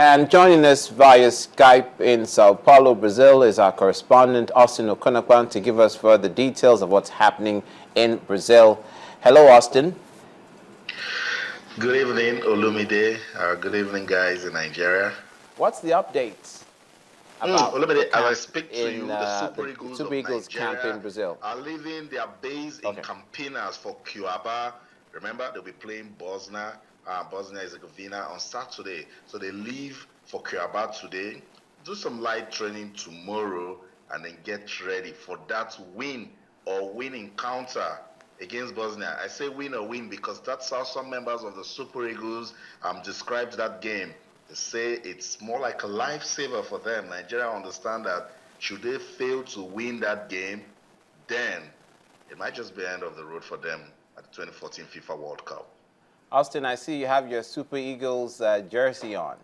And joining us via Skype in Sao Paulo, Brazil, is our correspondent, Austin Okonakwan, to give us further details of what's happening in Brazil. Hello, Austin. Good evening, Olumide. Good evening, guys in Nigeria. What's the updates about Olumide, as I camp speak to you, the Super Eagles of camp Nigeria in Brazil are leaving their base in Campinas for Cuiabá. Remember, they'll be playing Bosnia. Bosnia is Herzegovina on Saturday. So they leave for Cuiabá today, do some light training tomorrow, and then get ready for that win or win encounter against Bosnia. I say win or win because that's how some members of the Super Eagles described that game. They say it's more like a lifesaver for them. Nigeria understand that should they fail to win that game, then it might just be the end of the road for them at the 2014 FIFA World Cup. Austin, I see you have your Super Eagles jersey on.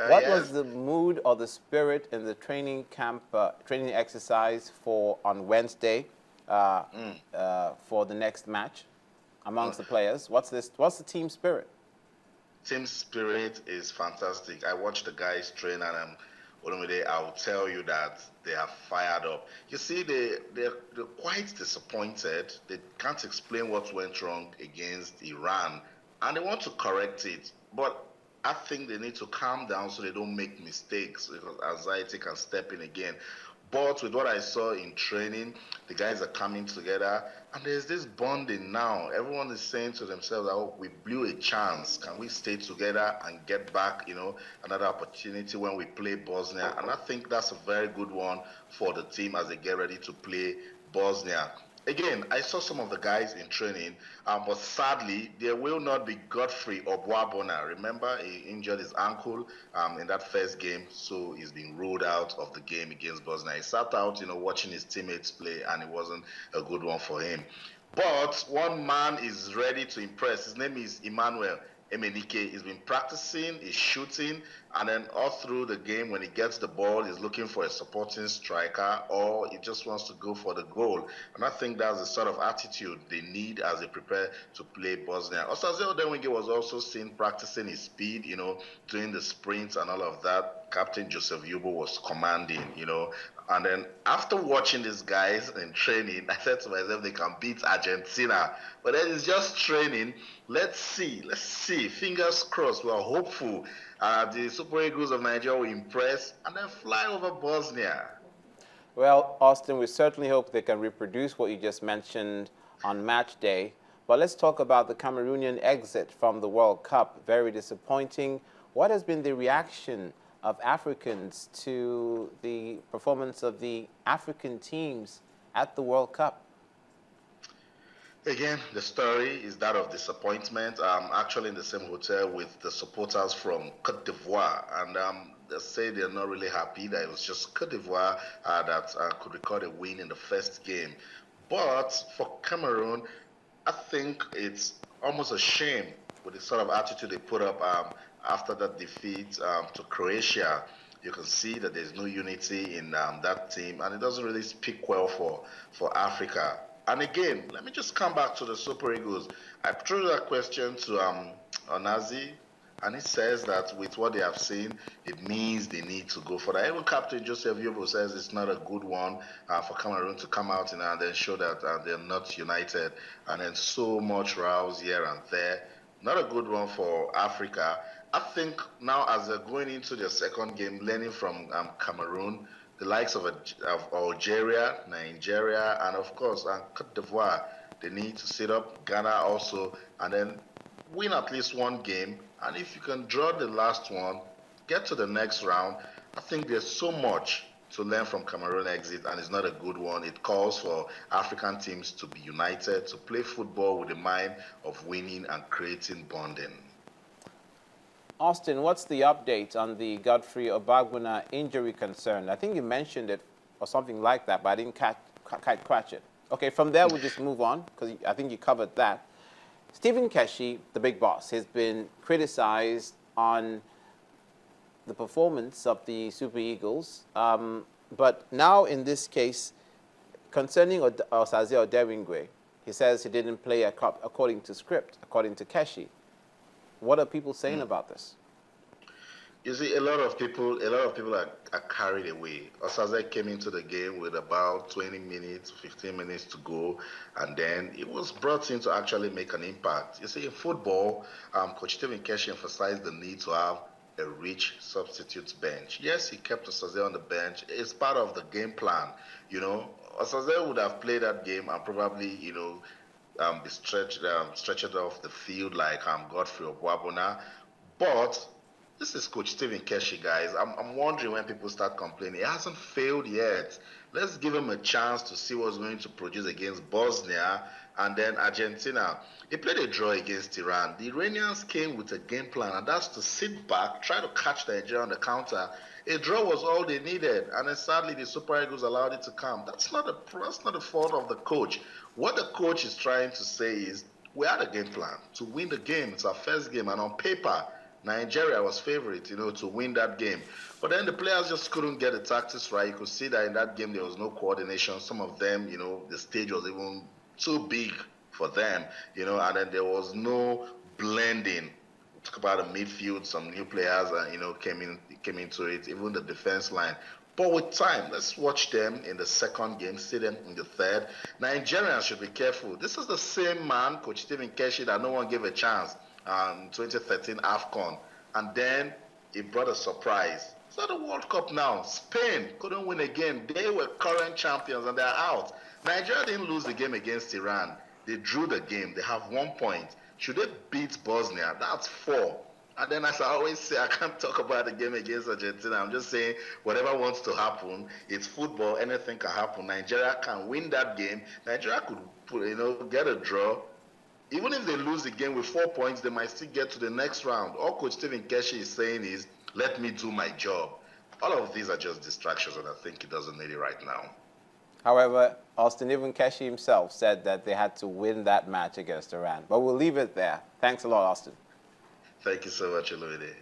What was the mood or the spirit in the training camp, training exercise on Wednesday for the next match amongst the players? What's the team spirit? Team spirit is fantastic. I watched the guys train, and I will tell you that they are fired up. You see, they're quite disappointed. They can't explain what went wrong against Iran, and they want to correct it. But I think they need to calm down so they don't make mistakes, because anxiety can step in again. But with what I saw in training, the guys are coming together, and there's this bonding now. Everyone is saying to themselves, oh, we blew a chance. Can we stay together and get back, another opportunity when we play Bosnia? And I think that's a very good one for the team as they get ready to play Bosnia. Again, I saw some of the guys in training, but sadly, there will not be Godfrey Obwabona. Remember, he injured his ankle in that first game, so he's been ruled out of the game against Bosnia. He sat out, watching his teammates play, and it wasn't a good one for him. But one man is ready to impress. His name is Emmanuel Emenike. He's been practicing, he's shooting, and then all through the game, when he gets the ball, he's looking for a supporting striker, or he just wants to go for the goal. And I think that's the sort of attitude they need as they prepare to play Bosnia. Osazio Denwinge was also seen practicing his speed, doing the sprints and all of that. Captain Joseph Yubo was commanding, And then after watching these guys in training, I said to myself, they can beat Argentina. But then it's just training. Let's see. Fingers crossed. We are hopeful. The Super Eagles of Nigeria will impress and then fly over Bosnia. Well, Austin, we certainly hope they can reproduce what you just mentioned on match day. But let's talk about the Cameroonian exit from the World Cup. Very disappointing. What has been the reaction of Africans to the performance of the African teams at the World Cup? Again, the story is that of disappointment. I'm actually in the same hotel with the supporters from Côte d'Ivoire, and they say they're not really happy that it was just Côte d'Ivoire that could record a win in the first game. But for Cameroon, I think it's almost a shame with the sort of attitude they put up after that defeat to Croatia. You can see that there's no unity in that team, and it doesn't really speak well for Africa. And again, let me just come back to the Super Eagles. I threw that question to Onazi, and he says that with what they have seen, it means they need to go for that. Even Captain Joseph Yobo says it's not a good one for Cameroon to come out and then show that they're not united, and then so much rows here and there. Not a good one for Africa. I think now as they're going into their second game, learning from Cameroon, the likes of Algeria, Nigeria, and of course Côte d'Ivoire, they need to sit up, Ghana also, and then win at least one game. And if you can draw the last one, get to the next round, I think there's so much to learn from Cameroon exit, and it's not a good one. It calls for African teams to be united, to play football with the mind of winning and creating bonding. Austin, what's the update on the Godfrey Obagbuna injury concern? I think you mentioned it or something like that, but I didn't catch it. Okay, from there we'll just move on because I think you covered that. Stephen Keshi, the big boss, has been criticized on the performance of the Super Eagles, but now in this case, concerning Osaze Oderwingwe, he says he didn't play according to script, according to Keshi. What are people saying about this? You see, a lot of people are carried away. Osaze came into the game with about 20 minutes, 15 minutes to go, and then he was brought in to actually make an impact. You see, in football, Coach Stephen Keshi emphasized the need to have a rich substitutes bench. Yes, he kept Osaze on the bench. It's part of the game plan. You know, Osaze would have played that game and probably, be stretched off the field like Godfrey Obwabona, but this is Coach Stephen Keshi, guys. I'm wondering when people start complaining. He hasn't failed yet. Let's give him a chance to see what's going to produce against Bosnia and then Argentina. He played a draw against Iran. The Iranians came with a game plan, and that's to sit back, try to catch Nigeria on the counter. A draw was all they needed, and then sadly the Super Eagles allowed it to come. That's not the fault of the coach. What the coach is trying to say is, we had a game plan to win the game. It's our first game, and on paper, Nigeria was favorite, to win that game. But then the players just couldn't get the tactics right. You could see that in that game there was no coordination. Some of them, the stage was even too big for them, and then there was no blending. Talk about the midfield, some new players, came into it, even the defense line. But with time, let's watch them in the second game, see them in the third. Nigerians should be careful. This is the same man, Coach Stephen Keshi, that no one gave a chance. 2013 AFCON, and then he brought a surprise. It's not the World Cup now. Spain couldn't win again. They were current champions and they're out. Nigeria didn't lose the game against Iran. They drew the game. They have 1 point. Should they beat Bosnia? That's 4. And then, as I always say, I can't talk about the game against Argentina. I'm just saying whatever wants to happen. It's football. Anything can happen. Nigeria can win that game. Nigeria could, get a draw. Even if they lose the game with 4 points, they might still get to the next round. All Coach Stephen Keshi is saying is, let me do my job. All of these are just distractions, and I think he doesn't need it right now. However, Austin, even Keshi himself said that they had to win that match against Iran. But we'll leave it there. Thanks a lot, Austin. Thank you so much, Oluwide.